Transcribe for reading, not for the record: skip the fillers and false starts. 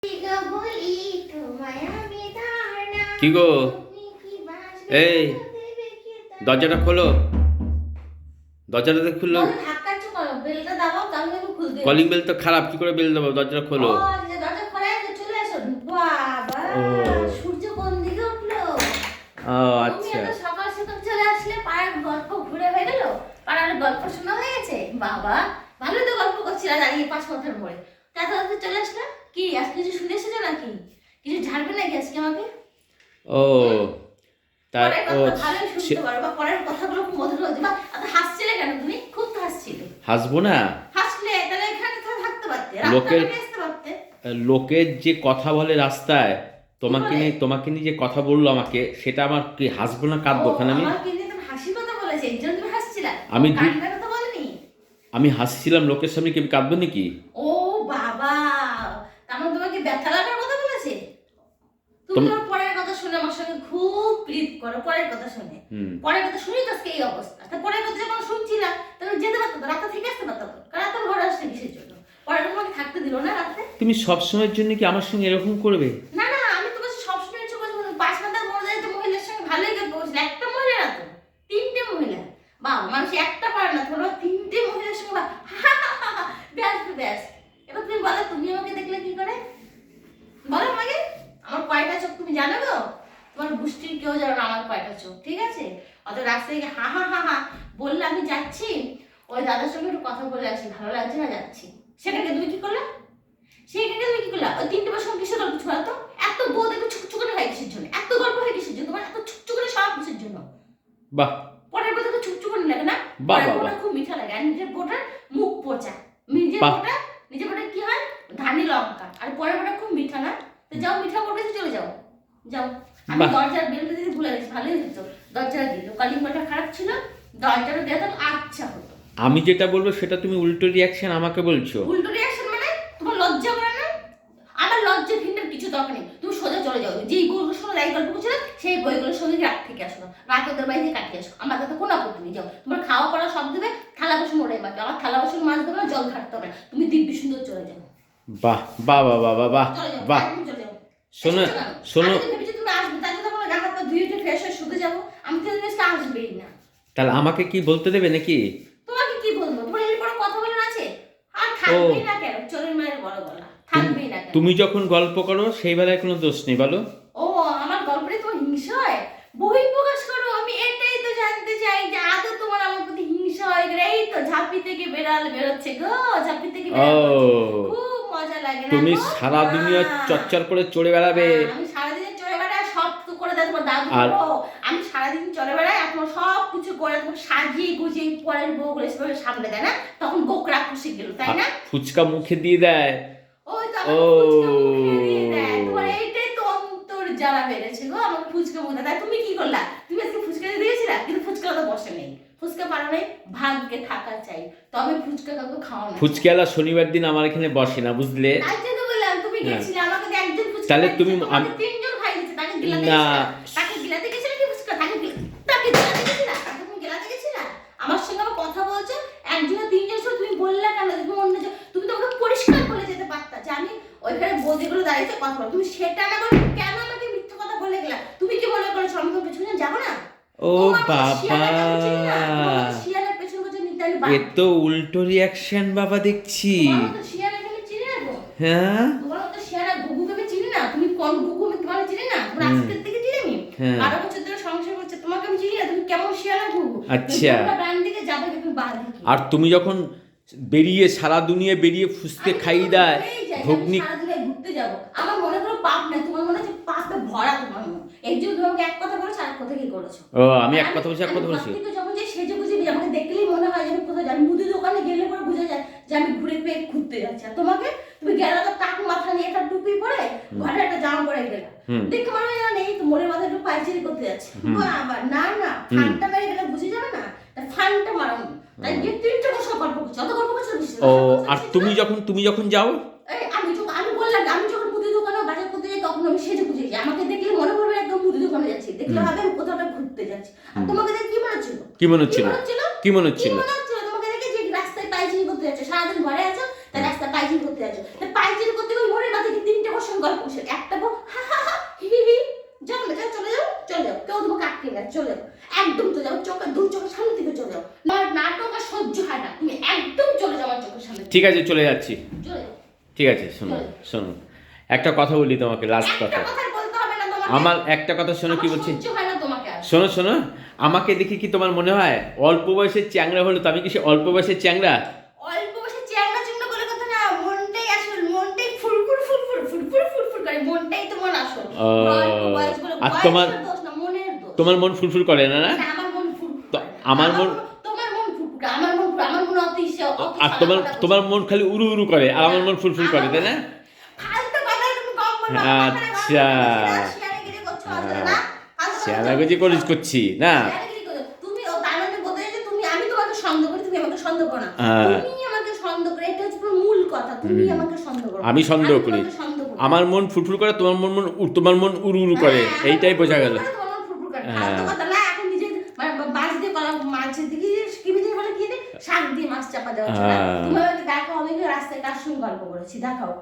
কি গো, এই দরজাটা খোলো, দরজাটা খুললো। কলিং বেল তো খারাপ, কি করে বেল দেবো? দরজাটা খোলো। ও আচ্ছা, সকাল সকাল চলে আসলে পাড়ার গল্প ঘুরে হয়ে গেল, পাড়ার গল্প শোনা হয়ে গেছে। বাবা ভালোই তো গল্প করছিলা দাঁড়িয়ে 5 মাথার মোড়ে। তাড়াতাড়ি চলে আসলে কি আজকে কিছু শুনে এসেছো নাকি? কিছু ঝাড়বে নাকি আজকে আমাকে? ও তার ও ভালোই শুনতে পারো, বা পরের কথাগুলো খুব মধুর হচ্ছে। বা এত হাসছিলে কেন তুমি? খুব তো হাসছিলে। হাসবো না? হাসলে তাহলে এখানে তো থাকতে পারতে, লোকের রাস্তায় আসতে পারতে। লোকের যে কথা বলে রাস্তায়, তোমাকে নিয়ে যে কথা বললো আমাকে, সেটা আমার কি হাসবো না কাঁদবো? ওখানে আমাকে নিয়ে তুমি হাসির কথা বলেছে, এর জন্য তুমি হাসছিলা? আমি কান্নার কথা বলেনি? আমি হাসছিলাম, লোকের সামনে কি আমি কাঁদবো নাকি? ও বাবা, তার মানে তোমাকে ব্যথা লাগার কথা বলেছে? তুমি তোমার পরের কথা শুনে আমার সঙ্গে খুব প্রীত করো, পরের কথা শুনে। পরের কথা শুনেই তো আজকে এই অবস্থা। তা পরের কথা যখন শুনছিলা তাহলে যেতে পারতো তো, রাতে থেকে আসতে পারতো তো। রাতে ঘরে আসতে কিসের জন্য? পরের তোমাকে থাকতে দিল না রাতে? তুমি সব সময়ের জন্য কি আমার সঙ্গে এরকম করবে? না না, আমি তোমার সবসময় ইচ্ছে করছি, 5 মাথার মোড়ে যাইতে মহিলার সঙ্গে ভালোই গল্প করছিল। একটা মহিলা না তো, 3টে মহিলা। বাবা মানুষ একটা পারে না, তোমরা 3টে মহিলার সঙ্গে ব্যাস ব্যাস। এবার তুমি বলো, তুমি আমাকে দেখলে কি করে? বলো আমাকে, আমার কয়টা চোখ তুমি জানো গো? তোমার গোষ্ঠীর কেউ জানো না আমার কয়টা চোখ, ঠিক আছে? অত রাস্তায় গিয়ে হা হা হা হা বললে আমি যাচ্ছি ওই দাদার সঙ্গে একটু কথা বলে আসি, ভালো লাগছে না, যাচ্ছি। সেটাকে তুমি কি করলে? সেটাকে তুমি কি করলে? ওই 3টে বার সঙ্গে কিসের গল্প ছড়া তো? এত বোধ একটু ছুকছুকানি হয় কিসের জন্য? এত গল্প হয় কিসের জন্য? তোমার এত ছুকছুকানি সব কিসের জন্য? বাহ, পরের কথা তো ছুকছুকানি লাগে না? বাহ পরের বাহ কথা বাহ, খুব মিঠা লাগে। আর নিজের বোটার মুখ পচা। নিজের বোটা কি হয়? ধানি লঙ্কা। আর পরের বোটা খুব মিঠা না? তো যাও, মিঠা পড়বে, চলে যাও, যাও। আমি দরজার বেলটা দিতে ভুলে গেছি, ভালোই হতো। দরজাটা দিল, কলিং বেলটা খারাপ ছিল, দরজাটা দিয়ে তো আচ্ছা হতো। আমি যেটা বলবো সেটা তুমি উল্টো রিয়াকশন আমাকে বলছো। উল্টো রিয়াকশন মানে? তোমার লজ্জা করে না? আমার লজ্জা ভিন্নের কিছু দরকার নেই। তুমি সোজা চলে যাও, যেই বইগুলো শোনো, যাই গল্প করছিলে সেই বইগুলো সঙ্গে রাত থেকে আসো, রাত ওদের বাড়িতে কাটিয়ে আসো। আমার কাছে কোনো আপত্তি নেই, যাও। তোমার খাওয়া পড়া সব দেবে, থালা বাসন ওরাই মাকে। আমার থালা বাসন মাছ দেবে না, জল ঘাটতে হবে না। তুমি দিব্যি সুন্দর চলে যাও। বাহ বাহ বাহ বাহ বাহ বাহ। শোনো শোনো, তুমি আসবে, তাই তো তোমার গা হাত পা ধুয়ে ফ্রেশ হয়ে শুতে যাবো। আমি তো আজকে আসবেই না। তাহলে আমাকে কি বলতে দেবে নাকি? তোমাকে কি বলবো? তোমার এই বড় কথা বলার আছে? আর থাকবেই না কেন? চোরের মায়ের বড় গলা, থাকবেই না কেন? তুমি যখন গল্প করো সেই বেলায় কোনো দোষ নেই, বলো। ও আমার গল্পে তোমার হিংসা হয়? বহিঃপ্রকাশ করো। আমি এটাই তো জানতে চাই যে আদৌ তোমার আমার প্রতি হিংসা হয়? এই তো ঝাঁপি থেকে বেড়াল বেরোচ্ছে গো, ঝাঁপি থেকে বেড়াল খুব মজা লাগে না? তুমি সারা দুনিয়া চচ্চর করে চড়ে বেড়াবে। আমি সারাদিন চড়ে বেড়াই, সব তো করে দেয় তোমার দাদু। আমি সারাদিন চড়ে বেড়াই, এখন সব কিছু করে তোমার সাজিয়ে গুজিয়ে পরের বউগুলো সেভাবে সামনে দেয় না, তখন গোকরা খুশি গেল, তাই না? ফুচকা মুখে দিয়ে দেয়। ওই তো আমার ফুচকা মুখে দিয়ে দেয়। তোমার এইটাই তো অন্তর জ্বালা বেড়েছে গো, আমার ফুচকা মুখে। তাই তুমি কি করলা? তুমি আজকে ফুচকা দিয়ে দিয়েছিলা, কিন্তু ফুচকা তো বসে নেই। ফুচকা পারো নাই, ভাগ্যে থাকা চাই, তবে ফুচকা কাউকে খাওয়া না। ফুচকাওয়ালা শনিবার দিন আমার এখানে বসে না, বুঝলে? তাই তো বললাম, তুমি গেছিলে, আমাকে তো একজন ফুচকা তাহলে তুমি আমি 3জন খাই দিয়েছে, তাকে গিলাতে না, গেছিলা? তাকে গিলাতে গেছিলে কি ফুচকা? তাকে গিলাতে গেছিলা? তাকে তুমি গিলাতে গেছিলা? আমার সঙ্গে আমার কথা বলছো, একজন 3জন ছিল, তুমি বললা কেন? তুমি অন্য তুমি তো আমাকে পরিষ্কার বলে যেতে পারতা যে আমি ওইখানে বৌদিগুলো দাঁড়িয়েছে কথা বল। তুমি সেটা না বলে কেন আমাকে মিথ্যা কথা বলে গেলা? তুমি কি বলে করেছো আমি তোমার পেছনে যাবো না? ও বাবা, শিয়ালের পেছন পেছন নিতে আমি এ তো উল্টো রিয়াকশন বাবা দেখছি। তোমার তো শিয়ালকে আমি চিনি না গো। হ্যাঁ, তোমার তো শিয়ালের গুগুকে আমি চিনি না। তুমি কোন গুগু? আমি তোমার চিনি না। তোমার আজকের থেকে চিনি আমি। 12 বছর ধরে সংসার করছে, তোমাকে আমি চিনি না। তুমি কেমন শিয়ালের গুগু? আচ্ছা, তোমরা ডান দিকে যাবে, তুমি বাঁ দিকে। আর তুমি যখন বেরিয়ে সারা দুনিয়া বেরিয়ে ফুসকে খাইয়ে দেয় ঘুগনি। সারা দিনে ঘুরতে যাবো, আমার মনে করো পাপ না, তোমার মনে হচ্ছে পাপে ভরা তোমার মন। এই যে তোমাকে এক কথা বলেছো, আর কথা কি করেছো? ও আমি এক কথা বলছি, এক কথা বলছি। কিন্তু যখন যে সেজে গুজে আমাকে দেখলেই মনে হয় যে আমি কোথায় যাই। মুদি দোকানে গেলে পরে বোঝা যায় যে আমি ঘুরে পেয়ে ঘুরতে যাচ্ছি। আর তোমাকে, তুমি গেলে তো টাক মাথা নিয়ে একটা টুপি পরে, ঘরে একটা জামা পরে গেলে, দেখে মনে হয় না এই তো মনের মাথায় একটু পাইচারি করতে যাচ্ছে। আবার না না, ফানটা মেরে গেলে বুঝে যাবে না, তাই ফানটা মারানো। তাই যে 3টে বছর গল্প করছো, অত গল্প করছো বেশি। ও আর তুমি যখন যাও, আমি বললাম, আমি যখন মুদি দোকানে বাজার করতে যাই তখন আমি সেজে গুজে যাই। আমাকে দেখলে মনে করবে একদম মুদি দোকানে যাচ্ছি, দেখলে ভাবে আমি কোথাও ঘুরতে যাচ্ছি। আর তোমাকে দেখে কি মনে হচ্ছিল? কি মনে হচ্ছিল? কি মনে হচ্ছিল? তোমাকে দেখে যে রাস্তায় পাইচারি করতে যাচ্ছ, সারাদিন ঘরে আছো, তাই রাস্তায় পাইচারি করতে যাচ্ছ। তাই পাইচারি করতে গিয়ে মনের মাথায় 3টে বছর গল্প করছে, একটা বউ হা হা হা হি হি হি, যাও না, যাও, চলে যাও, চলে যাও, কেউ তোমাকে আটকে না, চলে যাও, একদম চলে যাও, চোখে দুই চোখের সামনে থেকে চলে যাও, আমার নাটক আর সহ্য হয় না, তুমি একদম চলে যাও আমার চোখের সামনে থেকে। ঠিক আছে, চলে যাচ্ছি। চলে যাও। ঠিক আছে, শোনো শোনো, একটা কথা বলি তোমাকে, লাস্ট একটা কথা। কথা বলতে হবে না তোমাকে, আমার একটা কথা শোনো, কি আমার বলছি, সহ্য হয় না তোমাকে আর। শোনো শোনো, আমাকে দেখে কি তোমার মনে হয় অল্প বয়সের চ্যাংড়া হলো? তো আমি কি সে অল্প বয়সের চ্যাংড়া? অল্প বয়সে চ্যাংড়া চুংড়া বলে কথা না, মনটাই আসল, মনটাই ফুরফুর ফুরফুর ফুরফুর ফুরফুর করে, মনটাই তোমার আসল। ও, অল্প বয়স বলে আর তোমার বয়সের দোষ না, মনের দোষ। তোমার মন ফুরফুর করে না, না? না, আমার মন ফুরফুর তো করে না। আমার মন, তোমার মন ফুরফুর করে, আমার মন আমার মন অত ইচ্ছা অত আর তোমার ছলাকলা করছে। তোমার মন খালি উড়ু উড়ু করে, আর আমার মন ফুরফুর করে, তাই না? ফালতু কথা তুমি কম বলবা, আচ্ছা। শিয়ানিগিরি করছো আসলে না, ফালতু কথা শ্যানাগুজি করছি না? শিয়ানিগিরি করছো। তুমি ও তার মানে বলতে চাইছো তুমি, আমি তোমাকে সন্দেহ করি, তুমি আমাকে সন্দেহ করো না। হ্যাঁ। তুমি আমাকে সন্দেহ করো, এটা হচ্ছে পুরো মূল কথা, তুমি আমাকে সন্দেহ করো। আমি সন্দেহ করি, তোমাকে সন্দেহ করি। আমার মন ফুরফুর করে, তোমার মন উড়ু উড়ু করে, হ্যাঁ, এইটাই বোঝা গেল। তোমার মন ফুরফুর করে। হ্যাঁ। ফালতু কথা না, এখন নিজে মানে মাছ দিয়ে কলা, মাছের দিকে কি বিধি বলে কি শাক দিয়ে মাছ চাপা দেওয়া হচ্ছে না। হ্যাঁ। তুমি আমাকে দেখাও, আমি কি রাস্তায় কার সঙ্গে গল্প করেছি, দেখাও।